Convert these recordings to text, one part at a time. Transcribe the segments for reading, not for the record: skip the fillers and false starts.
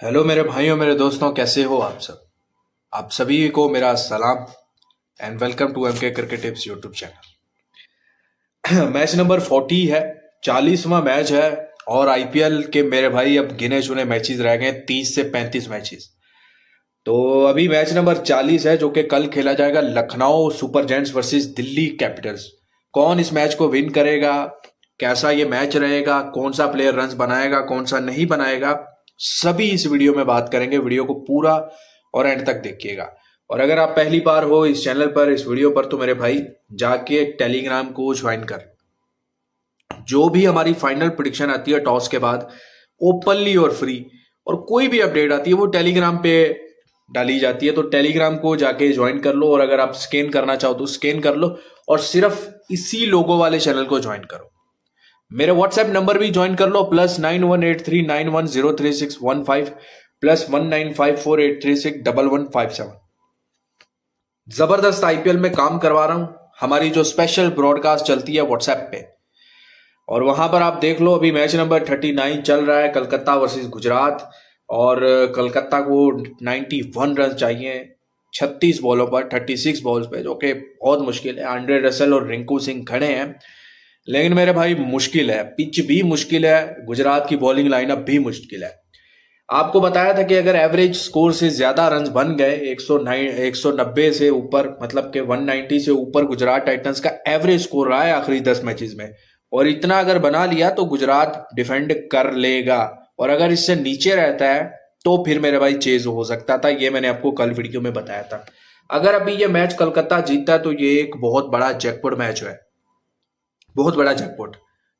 Hello मेरे भाइयों, मेरे दोस्तों, कैसे हो आप सब। आप सभी को मेरा सलाम एंड वेलकम टू एम के cricket tips YouTube channel. Match number 40 है, 40वां मैच है। और आईपीएल के मेरे भाई अब गिने चुने मैचेस रह गए, 30 से 35 मैचेस। तो अभी मैच नंबर 40 है जो कि कल खेला जाएगा, Lucknow Super giants versus Delhi Capitals. कौन इस मैच को विन करेगा, कैसा ये मैच रहेगा, कौन सा प्लेयर रन्स बनाएगा, कौन सा नहीं बनाएगा, सभी इस वीडियो में बात करेंगे। वीडियो को पूरा और एंड तक देखिएगा। और अगर आप पहली बार हो इस चैनल पर, इस वीडियो पर, तो मेरे भाई जाके टेलीग्राम को ज्वाइन कर। जो भी हमारी फाइनल प्रिडिक्शन आती है टॉस के बाद, ओपनली और फ्री, और कोई भी अपडेट आती है वो टेलीग्राम पे डाली जाती है। तो टेलीग्राम को जाके ज्वाइन कर लो, और अगर आप स्कैन करना चाहो तो स्कैन कर लो, और सिर्फ इसी लोगो वाले चैनल को ज्वाइन करो। मेरे व्हाट्सएप नंबर भी ज्वाइन कर लो, +9183910361 +195483611157। जबरदस्त आईपीएल में काम करवा रहा हूं। हमारी जो स्पेशल ब्रॉडकास्ट चलती है व्हाट्सएप पे, और वहां पर आप देख लो। अभी मैच नंबर 39 चल रहा है, कलकत्ता वर्सेस गुजरात। और कलकत्ता को 91 रन चाहिए 36 बॉलों पर, 36 बॉल्स पे, जो कि बहुत मुश्किल है। आंड्रे रसेल और रिंकू सिंह खड़े हैं, लेकिन मेरे भाई मुश्किल है। पिच भी मुश्किल है, गुजरात की बॉलिंग लाइनअप भी मुश्किल है। आपको बताया था कि अगर एवरेज स्कोर से ज्यादा रन्स बन गए, 190 से ऊपर, मतलब कि 190 से ऊपर गुजरात टाइटंस का एवरेज स्कोर रहा है आखिरी 10 मैचेस में, और इतना अगर बना लिया तो गुजरात डिफेंड कर लेगा। और अगर इससे नीचे रहता है तो फिर मेरे भाई चेज हो सकता था। ये मैंने आपको कल वीडियो में बताया था। अगर अभी ये मैच कलकत्ता जीतता है तो ये एक बहुत बड़ा जैकपॉट मैच है, बहुत बड़ा जैकपॉट,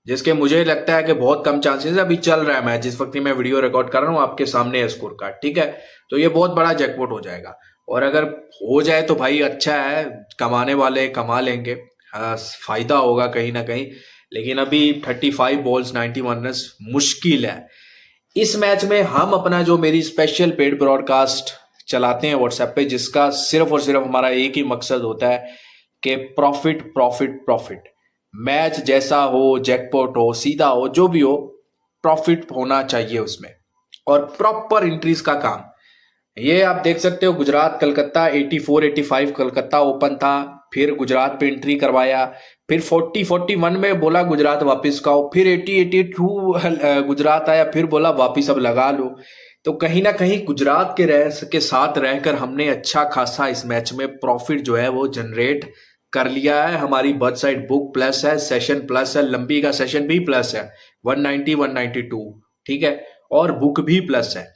जिसके मुझे लगता है कि बहुत कम चांसेस है। अभी चल रहा है मैच, जिस वक्त मैं वीडियो रिकॉर्ड कर रहा हूं, आपके सामने है स्कोर कार्ड, ठीक है। तो ये बहुत बड़ा जैकपॉट हो जाएगा, और अगर हो जाए तो भाई अच्छा है, कमाने वाले कमा लेंगे, फायदा होगा कहीं ना कहीं। लेकिन अभी 35 बॉल्स 91 रन मुश्किल है। इस मैच में हम अपना जो मेरी स्पेशल पेड ब्रॉडकास्ट चलाते हैं व्हाट्सएप पे, जिसका सिर्फ और सिर्फ हमारा एक ही मकसद होता है कि प्रॉफिट प्रॉफिट प्रॉफिट। मैच जैसा हो, जैकपॉट हो, सीधा हो, जो भी हो, प्रॉफिट होना चाहिए उसमें, और प्रॉपर एंट्रीज का काम। ये आप देख सकते हो, गुजरात कलकत्ता 84-85 कलकत्ता ओपन था, फिर गुजरात पे एंट्री करवाया, फिर 40-41 में बोला गुजरात वापस का हो, फिर 80-82 गुजरात आया, फिर बोला वापस अब लगा लो। तो कहीं ना कहीं गुजरात के साथ रहकर हमने अच्छा खासा इस मैच में प्रॉफिट जो है वो जनरेट कर लिया है। हमारी बर्थ साइड बुक प्लस है, सेशन प्लस है, लंबी का सेशन भी प्लस है, 190 192, ठीक है, और बुक भी प्लस है।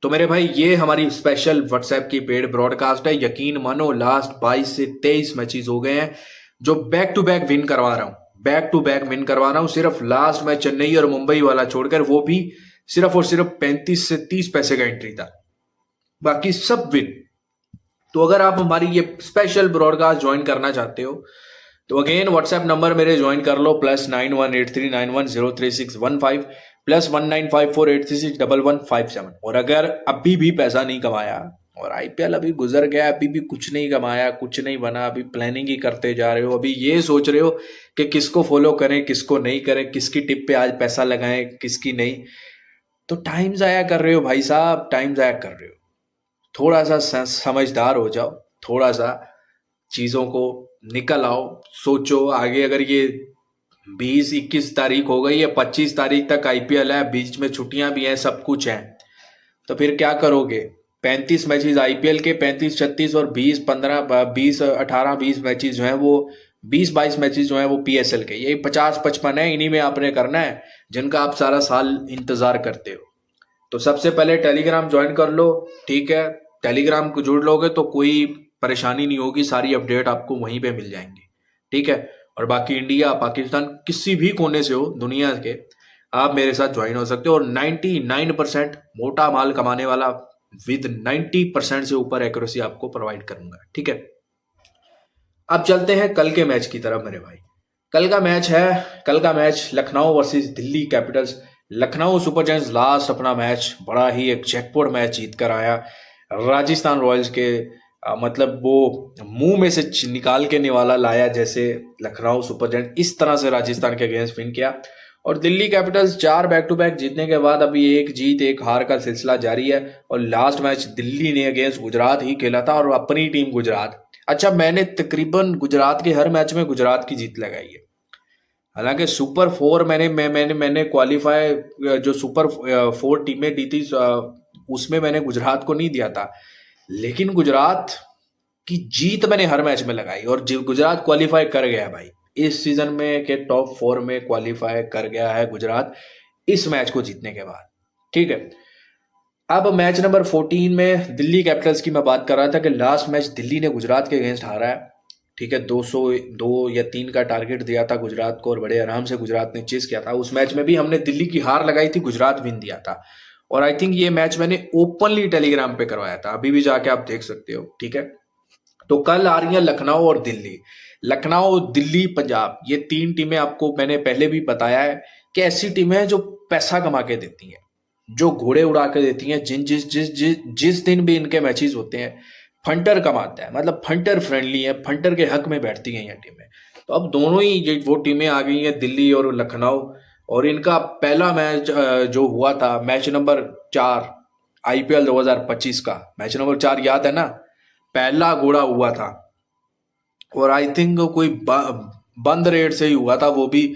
तो मेरे भाई ये हमारी स्पेशल व्हाट्सएप की पेड ब्रॉडकास्ट है। यकीन मानो लास्ट 22 से 23 मैचेस हो गए हैं जो बैक टू बैक विन करवा रहा हूं, बैक टू बैक विन करवा रहा हूं। सिर्फ लास्ट में चेन्नई और मुंबई वाला छोड़कर, वो भी सिर्फ और सिर्फ 35 से 30 पैसे का एंट्री था, बाकी सब विन। तो अगर आप हमारी ये स्पेशल ब्रॉडकास्ट ज्वाइन करना चाहते हो तो अगेन व्हाट्सएप नंबर मेरे ज्वाइन कर लो, +9183910361 +195483611157। और अगर अभी भी पैसा नहीं कमाया, और आईपीएल अभी गुजर गया, अभी भी कुछ नहीं कमाया, कुछ नहीं बना, अभी प्लानिंग ही करते जा रहे हो, अभी ये सोच रहे हो कि किसको फॉलो करें, किसको नहीं करें, किसकी टिप पे आज पैसा लगाएं, किसकी नहीं, तो टाइम जाया कर रहे हो भाई साहब, टाइम जाया कर रहे हो। थोड़ा सा समझदार हो जाओ, थोड़ा सा चीजों को निकल आओ, सोचो आगे। अगर ये 20-21 तारीख हो गई है, 25 तारीख तक आईपीएल है, बीच में छुट्टियां भी हैं, सब कुछ है, तो फिर क्या करोगे। 35 मैचेस आईपीएल के, 35-36 और 20-18-20 मैचेस जो है वो 20-22 मैचेस जो है वो पीएसएल के, ये 50-55 है। इन्हीं में आपने करना है जिनका आप सारा साल इंतजार करते हो। तो सबसे पहले टेलीग्राम ज्वाइन कर लो, ठीक है। टेलीग्राम को जुड़ लोगे तो कोई परेशानी नहीं होगी, सारी अपडेट आपको वहीं पे मिल जाएंगी, ठीक है। और बाकी इंडिया, पाकिस्तान, किसी भी कोने से हो दुनिया के, आप मेरे साथ ज्वाइन हो सकते हो। और 99% मोटा माल कमाने वाला विद 90% से ऊपर एक्यूरेसी आपको प्रोवाइड करूंगा, ठीक है। अब चलते हैं कल के मैच की तरफ मेरे भाई। कल का match Lucknow versus Delhi Capitals. Lucknow Super giants last अपना मैच बड़ा ही एक जैकपॉट मैच जीत कर आया राजस्थान रॉयल्स के, मतलब वो मुंह में से निकाल के निवाला लाया, जैसे लखनऊ सुपर जायंट्स इस तरह से राजस्थान के अगेंस्ट विन किया। और Delhi Capitals 4 back to back जीतने के बाद अभी एक जीत एक हार का सिलसिला जारी है। और लास्ट मैच दिल्ली ने अगेंस्ट गुजरात ही खेला था और अपनी टीम गुजरात। अच्छा, मैंने तकरीबन गुजरात के हर मैच में गुजरात की जीत लगाई है। हालांकि सुपर फोर मैंने क्वालिफाई, जो सुपर फोर टीमें दी थी उसमें मैंने गुजरात को नहीं दिया था, लेकिन गुजरात की जीत मैंने हर मैच में लगाई और गुजरात क्वालिफाई कर गया भाई। इस सीजन में के टॉप 4 में क्वालिफाई कर गया है गुजरात इस मैच को जीतने के बाद। ठीक है, अब मैच नंबर 14 में दिल्ली कैपिटल्स की मैं बात कर रहा था कि लास्ट मैच दिल्ली ने गुजरात के अगेंस्ट हारा है। ठीक है, 202 या 3 का टारगेट दिया था गुजरात को और बड़े आराम से गुजरात ने चेस किया था। उस मैच में भी हमने दिल्ली की हार लगाई थी, गुजरात विन दिया था। और आई थिंक ये मैच मैंने ओपनली टेलीग्राम पे करवाया था, अभी भी जाके आप देख सकते हो। ठीक है, तो कल आ रही है लखनऊ और दिल्ली। लखनऊ, दिल्ली, पंजाब, ये 3 टीमें आपको मैंने पहले भी बताया है कि ऐसी टीमें हैं जो पैसा कमा के देती हैं, जो घोड़े उड़ा के देती हैं। जिस दिन भी इनके मैचेस होते हैं फंटर कमाता है, मतलब फंटर फ्रेंडली है, फंटर के हक में बैठती हैं ये टीमें। तो अब दोनों ही वो टीमें आ गई हैं, दिल्ली और लखनऊ। और इनका पहला मैच जो हुआ था, मैच नंबर 4 आईपीएल 2025 का मैच नंबर 4 याद है ना, पहला घोड़ा हुआ था। और आई थिंक कोई बंद रेट से ही हुआ था, वो भी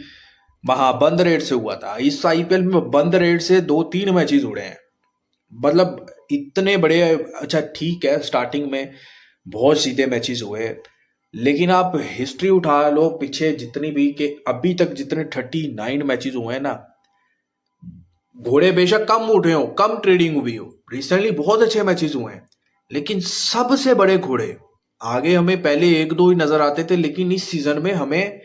बंद रेट से हुआ था। इस आईपीएल में बंद रेट से 2-3 मैचेस उड़े हैं, मतलब इतने बड़े। अच्छा ठीक है, स्टार्टिंग में बहुत सीधे मैचेस हुए, लेकिन आप हिस्ट्री उठा लो पीछे जितनी भी, कि अभी तक जितने 39 मैचेस हुए हैं ना, घोड़े बेशक कम उठे हो, कम ट्रेडिंग हुई हो, रिसेंटली बहुत अच्छे मैचेस हुए हैं, लेकिन सबसे बड़े घोड़े आगे हमें पहले 1-2 ही नजर आते थे, लेकिन इस सीजन में हमें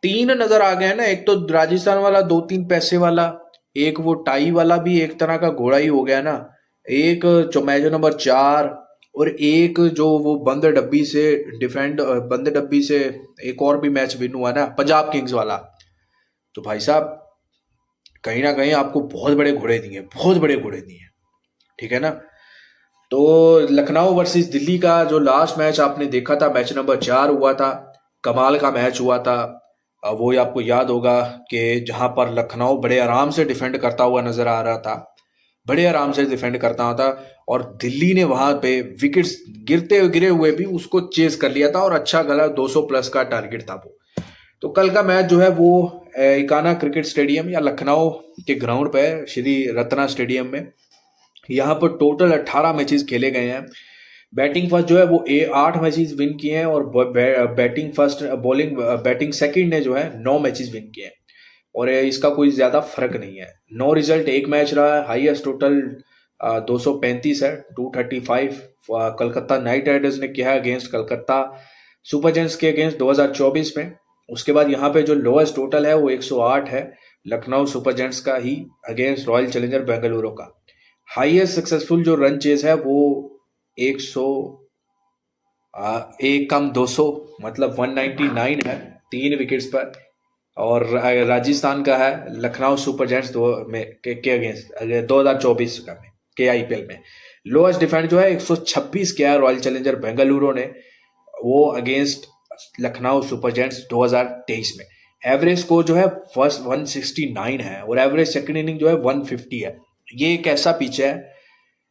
3 नजर आ गए ना। एक तो राजस्थान वाला 2-3 पैसे वाला, एक वो टाई वाला भी एक तरह का घोड़ा ही हो गया ना, एक जो मैच नंबर 4, और एक जो वो बंद डब्बी से एक और भी मैच विन हुआ ना, पंजाब किंग्स वाला। तो भाई साहब कहीं ना कहीं आपको बहुत बड़े घोड़े दिए, बहुत बड़े घोड़े दिए। ठीक है ना, तो लखनऊ वर्सेस दिल्ली का जो लास्ट मैच आपने देखा था, मैच नंबर 4 हुआ था, कमाल का मैच हुआ था। वो आपको याद होगा कि जहां पर लखनऊ बड़े आराम से डिफेंड करता हुआ नजर आ रहा था, बड़े आराम से डिफेंड करता था, और दिल्ली ने वहां पे विकेट्स गिरे हुए भी उसको चेस कर लिया था, और अच्छा गला 200 प्लस का टारगेट था वो। तो कल का मैच जो है वो इकाना क्रिकेट स्टेडियम या लखनऊ के ग्राउंड पे, श्री रत्ना स्टेडियम में, यहाँ पर टोटल 18 मैचेस खेले गए हैं। बैटिंग फर्स्ट जो है वो 8 मैचेस विन किए हैं, और बैटिंग सेकंड ने जो है 9 मैचेस विन किए हैं, और इसका कोई ज्यादा फर्क नहीं है। 9 रिजल्ट, एक मैच रहा है, हाईएस्ट टोटल 235 है, 235 कलकत्ता नाइट राइडर्स ने किया है अगेंस्ट कलकत्ता सुपर जायंट्स के अगेंस्ट 2024 में। उसके बाद यहाँ पे जो लोएस्ट टोटल है वो 108 है, लखनऊ सुपर जायंट्स का ही अगेंस्ट रॉयल चैलेंजर बेंगलुरु का। हाईएस्ट सक्सेसफुल जो रन चेज है वो 200 मतलब 199 है 3 विकेट्स पर, और राजस्थान का है लखनऊ सुपर जायंट्स के अगेंस्ट 2024 का में के आईपीएल में। लोएस्ट डिफेंड जो है 126 किया है रॉयल चैलेंजर बेंगलुरु ने, वो अगेंस्ट लखनऊ सुपर जायंट्स 2023 में। एवरेज स्कोर जो है फर्स्ट 169 है, और एवरेज सेकंड इनिंग जो है 150 है। ये एक ऐसा पिच है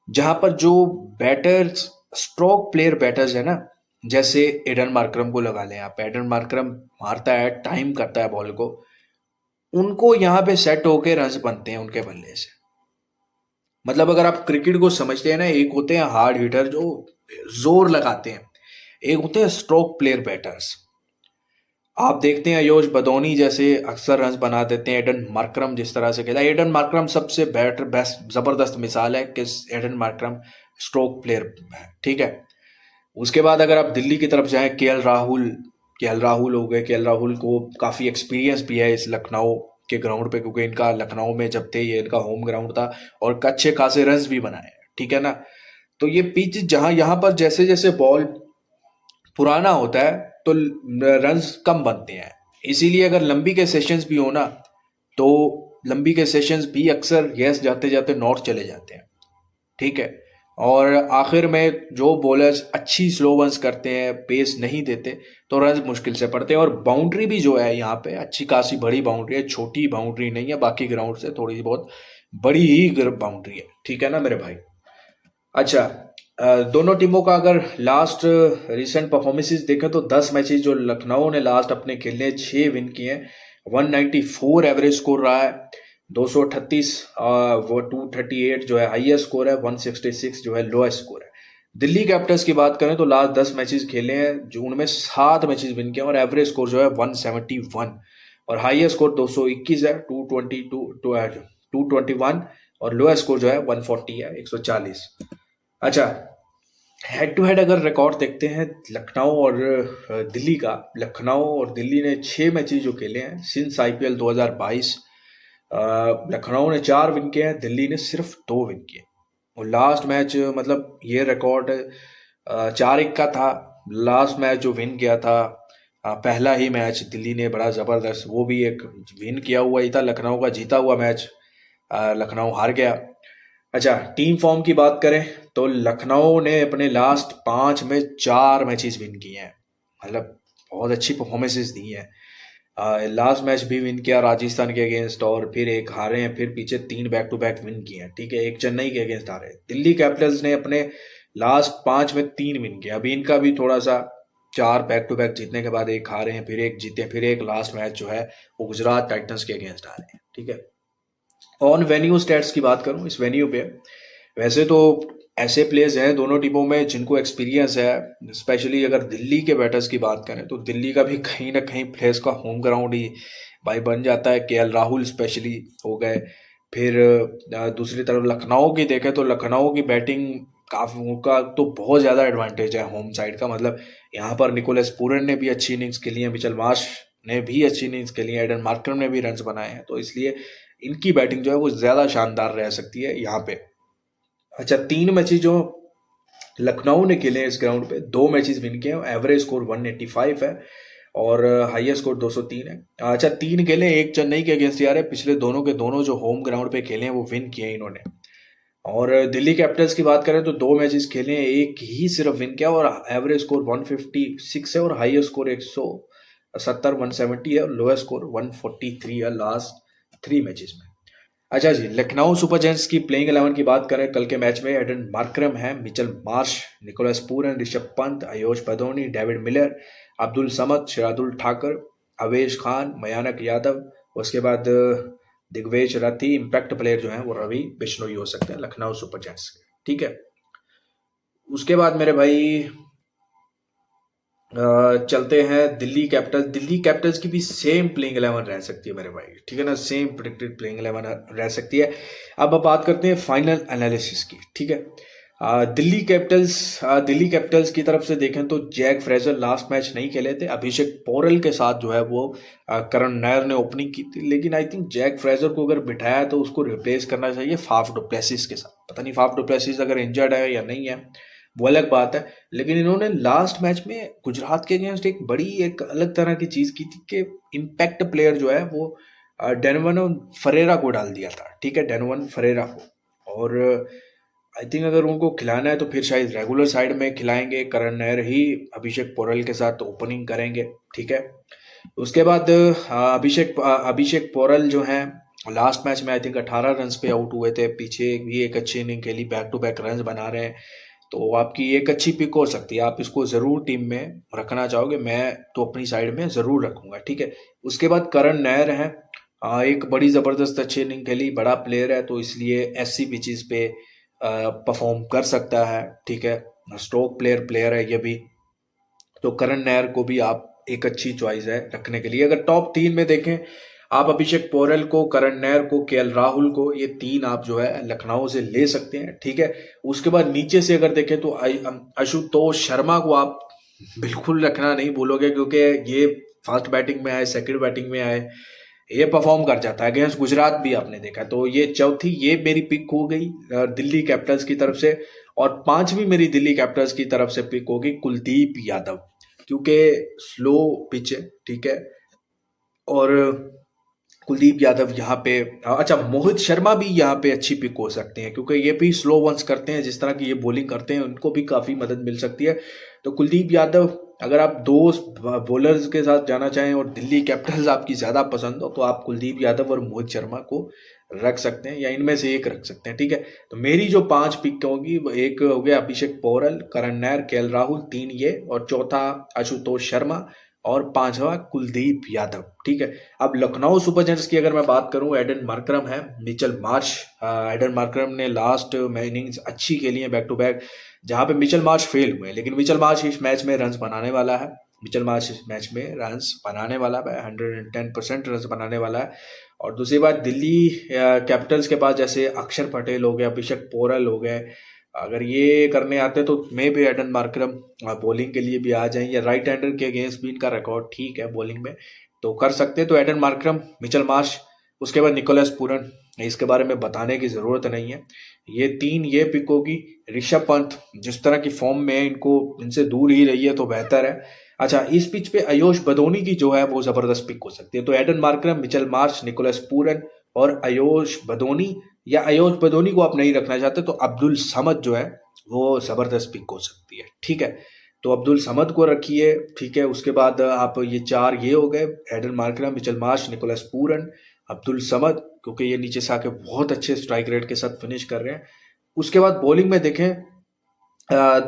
जहां पर जो बैटर्स, स्ट्रोक प्लेयर बैटर्स है ना, जैसे एडन मार्करम को लगा लें आप, एडन मार्करम मारता है, टाइम करता है बॉल को, उनको यहाँ पे सेट होके रन बनते हैं उनके बल्ले से। मतलब अगर आप क्रिकेट को समझते हैं ना, एक होते हैं हार्ड हिटर जो जोर लगाते हैं, एक होते हैं स्ट्रोक प्लेयर बैटर्स। आप देखते हैं योश बदौनी जैसे अक्सर रन बना देते हैं, एडन मार्करम जिस तरह से खेला, एडन मार्करम सबसे बेस्ट जबरदस्त मिसाल है कि एडन मार्करम स्ट्रोक प्लेयर है। ठीक है, उसके बाद अगर आप दिल्ली की तरफ जाएं, केएल राहुल हो गए। केएल राहुल को काफी एक्सपीरियंस भी है इस लखनऊ के ग्राउंड पे, क्योंकि इनका लखनऊ में जब थे ये इनका होम ग्राउंड था, और अच्छे खासे रन भी बनाए। ठीक है ना, तो ये पिच जहां यहाँ पर जैसे जैसे बॉल पुराना होता है तो रन्स कम बनते हैं, इसीलिए अगर लंबी के सेशंस भी हो ना, तो लंबी के सेशंस भी अक्सर यस जाते जाते नॉर्थ चले जाते हैं। ठीक है, और आखिर में जो बॉलर्स अच्छी स्लो वंस करते हैं, पेस नहीं देते, तो रन मुश्किल से पड़ते हैं। और बाउंड्री भी जो है यहाँ पे अच्छी खासी बड़ी बाउंड्री है, छोटी बाउंड्री नहीं है, बाकी ग्राउंड से थोड़ी बहुत बड़ी ही बाउंड्री है, ठीक है ना मेरे भाई। अच्छा, दोनों टीमों का अगर लास्ट रिसेंट परफॉर्मेंसेस देखें तो 10 मैचेस जो लखनऊ ने लास्ट अपने खेले हैं, 6 विन किए हैं, 194 एवरेज स्कोर रहा है, 238 वो 238 जो है हाईएस्ट स्कोर है, 166 जो है लोएस्ट स्कोर है। दिल्ली कैपिटल्स की बात करें तो लास्ट 10 मैचेस खेले हैं, जो उनमें 7 मैचेस विन किए और एवरेज स्कोर जो है 171 और हाईएस्ट स्कोर 221 है, 221 और लोएस्ट स्कोर जो है 140 है, 140। अच्छा, हेड टू हेड अगर रिकॉर्ड देखते हैं लखनऊ और दिल्ली का, लखनऊ और दिल्ली ने 6 मैचेस जो खेले हैं सिंस आईपीएल 2022, लखनऊ ने 4 विन किए हैं, दिल्ली ने सिर्फ 2 विन किए। और लास्ट मैच मतलब ये रिकॉर्ड 4-1 का था लास्ट मैच जो विन किया था। पहला ही मैच दिल्ली ने बड़ा ज़बरदस्त, वो भी एक विन किया हुआ ही था, लखनऊ का जीता हुआ मैच लखनऊ हार गया। अच्छा, टीम फॉर्म की बात करें तो लखनऊ ने अपने लास्ट 5 में 4 मैचेस विन किए हैं, मतलब बहुत अच्छी परफॉर्मेंसेस दी हैं। लास्ट मैच भी विन किया राजस्थान के अगेंस्ट और फिर एक हारे हैं, फिर पीछे 3 बैक टू बैक विन किए हैं, ठीक है, एक चेन्नई के अगेंस्ट हारे। दिल्ली कैपिटल्स ने अपने लास्ट 5 में 3 विन किया, अभी इनका भी थोड़ा सा 4 बैक टू बैक जीतने के बाद एक हारे हैं, फिर एक जीते, फिर एक लास्ट मैच जो है वो गुजरात टाइटंस के अगेंस्ट हारे हैं, ठीक है। ऑन वेन्यू स्टैट्स की बात करूं, इस वेन्यू पे वैसे तो ऐसे प्लेयर्स हैं दोनों टीमों में जिनको एक्सपीरियंस है, स्पेशली अगर दिल्ली के बैटर्स की बात करें तो दिल्ली का भी कहीं ना कहीं प्लेयर्स का होम ग्राउंड ही भाई बन जाता है, केएल राहुल स्पेशली हो गए। फिर दूसरी तरफ लखनऊ की देखें तो लखनऊ की बैटिंग काफ़ी, उनका तो बहुत ज़्यादा एडवांटेज है होम साइड का, मतलब यहाँ पर निकोलस पूरन ने भी अच्छी इनिंग्स खेली है, मिचेल मार्श ने भी अच्छी इनिंग्स खेली है, एडन मार्करम ने भी रन्स बनाए हैं, तो इसलिए इनकी बैटिंग जो है वो ज़्यादा शानदार रह सकती है यहाँ पे। अच्छा, 3 मैचेस जो लखनऊ ने खेले हैं इस ग्राउंड पे, 2 मैचेस विन किए हैं, एवरेज स्कोर 185 है और हाईएस्ट स्कोर 203 है। अच्छा, 3 खेले, एक चेन्नई के अगेंस्ट यार है, पिछले दोनों के दोनों जो होम ग्राउंड पे खेले हैं वो विन किए इन्होंने। और दिल्ली कैपिटल्स की बात करें तो 2 मैचेस खेले हैं, एक ही सिर्फ विन किया और एवरेज स्कोर 156 है और हाईएस्ट स्कोर 170 170 है और लोएस्ट स्कोर 143 है लास्ट 3 मैचेस में। अच्छा जी, लखनऊ सुपर जायंट्स की प्लेइंग 11 की बात करें, कल के मैच में एडन मार्करम है, Mitchell Marsh, Nicholas Pooran, Rishabh Pant, Ayush Badoni, David Miller, Abdul Samad, Shardul Thakur, Avesh Khan, Mayank Yadav, उसके बाद दिग्वेश रथी, इम्पैक्ट प्लेयर जो है वो रवि बिश्नोई हो सकते हैं लखनऊ सुपर जायंट्स के, ठीक है। उसके बाद मेरे भाई चलते हैं दिल्ली कैपिटल्स। दिल्ली कैपिटल्स की भी सेम प्लेइंग 11 रह सकती है मेरे भाई, ठीक है ना, सेम प्रेडिक्टेड प्लेइंग 11 रह सकती है। अब बात करते हैं फाइनल एनालिसिस की, ठीक है। दिल्ली कैपिटल्स की तरफ से देखें तो जैक फ्रेजर लास्ट मैच नहीं खेले थे, अभिषेक पोरल के साथ जो है वो करण नायर ने ओपनिंग की थी, लेकिन आई थिंक जैक फ्रेजर को अगर बिठाया तो उसको रिप्लेस करना चाहिए फाफ डुप्लेसिस के साथ। पता नहीं फाफ डुप्लेसिस अगर इंजर्ड है या नहीं है वो अलग बात है, लेकिन इन्होंने लास्ट मैच में गुजरात के अगेंस्ट एक अलग तरह की चीज की थी कि इम्पैक्ट प्लेयर जो है वो डेनवन फरेरा को डाल दिया था, ठीक है, डेनवन फरेरा को। और आई थिंक अगर उनको खिलाना है तो फिर शायद रेगुलर साइड में खिलाएंगे, करण नायर ही अभिषेक पोरल के साथ ओपनिंग करेंगे, ठीक है। उसके बाद अभिषेक पोरल जो है लास्ट मैच में आई थिंक 18 रन पे आउट हुए थे, पीछे भी एक अच्छी इनिंग खेली, बैक टू बैक रन बना रहे हैं, तो आपकी एक अच्छी पिक हो सकती है, आप इसको ज़रूर टीम में रखना चाहोगे, मैं तो अपनी साइड में ज़रूर रखूंगा, ठीक है। उसके बाद करण नायर है, एक बड़ी ज़बरदस्त अच्छी इनिंग खेली, बड़ा प्लेयर है, तो इसलिए ऐसी पिचेस पे परफॉर्म कर सकता है, ठीक है, स्ट्रोक प्लेयर है ये भी, तो करण नायर को भी आप एक अच्छी चॉइस है रखने के लिए। अगर टॉप 3 में देखें, आप अभिषेक पोरल को, करण नायर को, केएल राहुल को, ये 3 आप जो है लखनऊ से ले सकते हैं, ठीक है। उसके बाद नीचे से अगर देखें तो आशुतोष शर्मा को आप बिल्कुल रखना नहीं भूलोगे, क्योंकि ये फर्स्ट बैटिंग में आए, सेकंड बैटिंग में आए, ये परफॉर्म कर जाता है, अगेंस्ट गुजरात भी आपने देखा, तो ये चौथी ये मेरी पिक हो गई दिल्ली कैपिटल्स की तरफ से। और 5वीं मेरी दिल्ली कैपिटल्स की तरफ से पिक होगी कुलदीप यादव, क्योंकि स्लो पिच है, ठीक है, और कुलदीप यादव यहाँ पे, अच्छा मोहित शर्मा भी यहाँ पे अच्छी पिक हो सकते हैं क्योंकि ये भी स्लो वंस करते हैं, जिस तरह की ये बॉलिंग करते हैं उनको भी काफ़ी मदद मिल सकती है। तो कुलदीप यादव, अगर आप दो बॉलर्स के साथ जाना चाहें और दिल्ली कैपिटल्स आपकी ज़्यादा पसंद हो तो आप कुलदीप यादव और मोहित शर्मा को रख सकते हैं या इनमें से एक रख सकते हैं, ठीक है। तो मेरी जो 5 पिक होंगी वो एक हो गया अभिषेक पोरल, करण नायर, केएल राहुल, 3 ये, और चौथा आशुतोष शर्मा, और 5वां कुलदीप यादव, ठीक है। अब लखनऊ सुपर जायंट्स की अगर मैं बात करूं, एडन मार्करम है, मिचेल मार्श। एडन मार्करम ने लास्ट इनिंग्स अच्छी खेली है बैक टू बैक, जहां पे मिचेल मार्श फेल हुए, लेकिन मिचेल मार्श इस मैच में रन्स बनाने वाला है। मिचेल मार्श इस मैच में रन्स बनाने वाला है, 110% रन्स बनाने वाला है। और दूसरी बात, दिल्ली कैपिटल्स के पास जैसे अक्षर पटेल हो गए, अभिषेक पोरल हो गए, अगर ये करने आते तो मे भी एडन मार्करम बॉलिंग के लिए भी आ जाएं, या राइट हैंडर के अगेंस्ट भी इनका रिकॉर्ड ठीक है बॉलिंग में, तो कर सकते हैं। तो एडन मार्करम, मिचेल मार्श, उसके बाद निकोलस पूरन, इसके बारे में बताने की ज़रूरत नहीं है। ये 3 ये पिक होगी। ऋषभ पंत जिस तरह की फॉर्म में है, इनको इनसे दूर ही रही है तो बेहतर है। अच्छा, इस पिच पे आयुष बदोनी की जो है वो ज़बरदस्त पिक हो सकती है। तो Aiden Markram, Mitchell Marsh, Nicholas Pooran और आयुष बदोनी, या आयुष बदोनी को आप नहीं रखना चाहते तो अब्दुल समद जो है वो ज़बरदस्त पिक हो सकती है, ठीक है। तो अब्दुल समद को रखिए, ठीक है। उसके बाद आप ये 4 ये हो गए, Aiden Markram, Mitchell Marsh, Nicholas Pooran, Abdul Samad, क्योंकि ये नीचे से आके बहुत अच्छे स्ट्राइक रेट के साथ फिनिश कर रहे हैं। उसके बाद बॉलिंग में देखें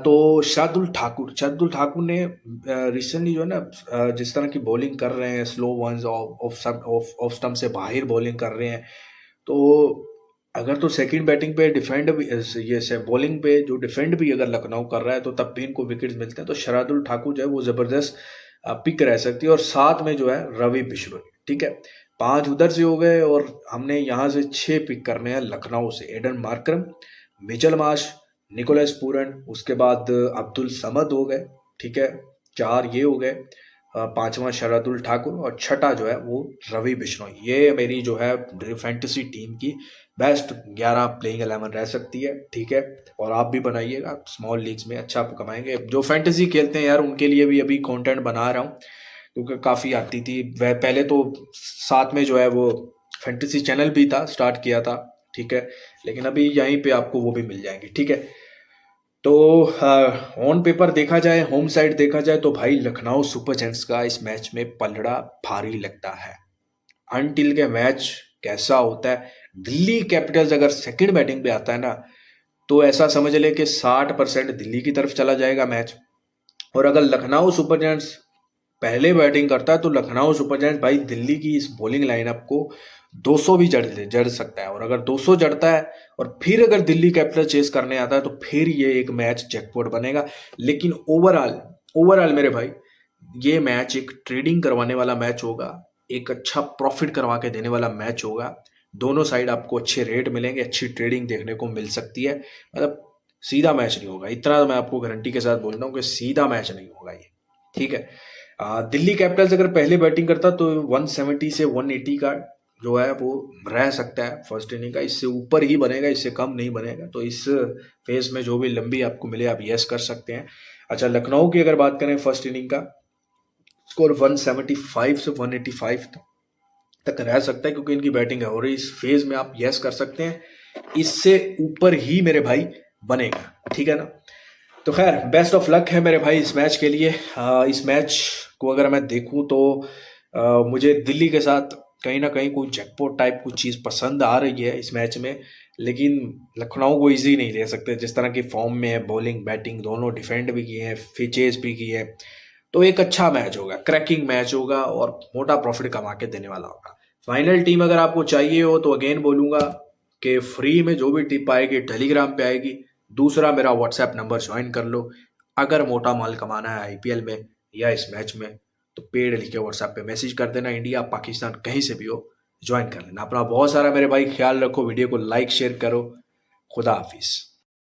तो शार्दुल ठाकुर ने रिसेंटली जो है ना, जिस तरह की बॉलिंग कर रहे हैं, स्लो वंस ऑफ स्टंप से बाहर बॉलिंग कर रहे हैं, तो अगर तो सेकंड बैटिंग पे डिफेंड भी, ये से बॉलिंग पे जो डिफेंड भी अगर लखनऊ कर रहा है तो तब भी इनको विकेट्स मिलते हैं। तो शार्दुल ठाकुर जो है वो ज़बरदस्त पिक रह सकती है। और साथ में जो है रवि बिश्नोई, ठीक है। 5 उधर से हो गए और हमने यहाँ से 6 पिक करने हैं लखनऊ से। Aiden Markram, Mitchell Marsh, Nicholas Pooran, उसके बाद अब्दुल समद हो गए, ठीक है। 4 ये हो गए, 5वां शार्दुल ठाकुर, और छठा जो है वो रवि बिश्नोई। ये मेरी जो है फैंटेसी टीम की बेस्ट 11 प्लेइंग 11 रह सकती है, ठीक है। और आप भी बनाइएगा, स्मॉल लीग्स में अच्छा आप कमाएंगे। जो फैंटेसी खेलते हैं यार, उनके लिए भी अभी कंटेंट बना रहा हूँ क्योंकि काफ़ी आती थी। वह पहले तो साथ में जो है वो फैंटेसी चैनल भी था, स्टार्ट किया था, ठीक है। लेकिन अभी यहीं पे आपको वो भी मिल जाएंगे, ठीक है। तो ऑन पेपर देखा जाए, होम साइड देखा जाए, तो भाई लखनऊ सुपर जायंट्स का इस मैच में पलड़ा भारी लगता है। अनटिल के मैच कैसा होता है, दिल्ली कैपिटल्स अगर सेकंड बैटिंग पे आता है ना, तो ऐसा समझ ले कि 60% दिल्ली की तरफ चला जाएगा मैच। और अगर लखनऊ सुपर जायंट्स पहले बैटिंग करता है तो लखनऊ सुपर जायंट्स भाई दिल्ली की इस बॉलिंग लाइनअप को 200 भी जड़ सकता है। और अगर 200 जड़ता है और फिर अगर दिल्ली कैपिटल चेस करने आता है तो फिर ये एक मैच जैकपॉट बनेगा। लेकिन ओवरऑल मेरे भाई, ये मैच एक ट्रेडिंग करवाने वाला मैच होगा, एक अच्छा प्रॉफिट करवा के देने वाला मैच होगा। दोनों साइड आपको अच्छे रेट मिलेंगे, अच्छी ट्रेडिंग देखने को मिल सकती है। मतलब सीधा मैच नहीं होगा, इतना मैं आपको गारंटी के साथ बोलता हूँ कि सीधा मैच नहीं होगा ये, ठीक है। दिल्ली कैपिटल्स अगर पहले बैटिंग करता तो 170 से 180 का जो है वो रह सकता है फर्स्ट इनिंग का। इससे ऊपर ही बनेगा, इससे कम नहीं बनेगा। तो इस फेज में जो भी लंबी आपको मिले आप यस कर सकते हैं। अच्छा, लखनऊ की अगर बात करें फर्स्ट इनिंग का स्कोर 175 से 185 तक रह सकता है क्योंकि इनकी बैटिंग है, और इस फेज में आप यस कर सकते हैं। इससे ऊपर ही मेरे भाई बनेगा, ठीक है ना। तो खैर बेस्ट ऑफ लक है मेरे भाई इस मैच के लिए। इस मैच को अगर मैं देखूं तो मुझे दिल्ली के साथ कहीं ना कहीं कोई जैकपॉट टाइप कुछ चीज़ पसंद आ रही है इस मैच में। लेकिन लखनऊ को इजी नहीं ले सकते, जिस तरह की फॉर्म में है, बॉलिंग बैटिंग दोनों डिफेंड भी किए हैं, फिचेस भी की है। तो एक अच्छा मैच होगा, क्रैकिंग मैच होगा और मोटा प्रॉफिट कमा के देने वाला होगा। फाइनल टीम अगर आपको चाहिए हो तो अगेन बोलूँगा कि फ्री में जो भी टिप आएगी टेलीग्राम पे आएगी। दूसरा, मेरा व्हाट्सएप नंबर ज्वाइन कर लो। अगर मोटा माल कमाना है आईपीएल में या इस मैच में तो पेड लिख के व्हाट्सएप पे मैसेज कर देना। इंडिया पाकिस्तान कहीं से भी हो, ज्वाइन कर लेना। अपना बहुत सारा मेरे भाई ख्याल रखो, वीडियो को लाइक शेयर करो। खुदा हाफिज़।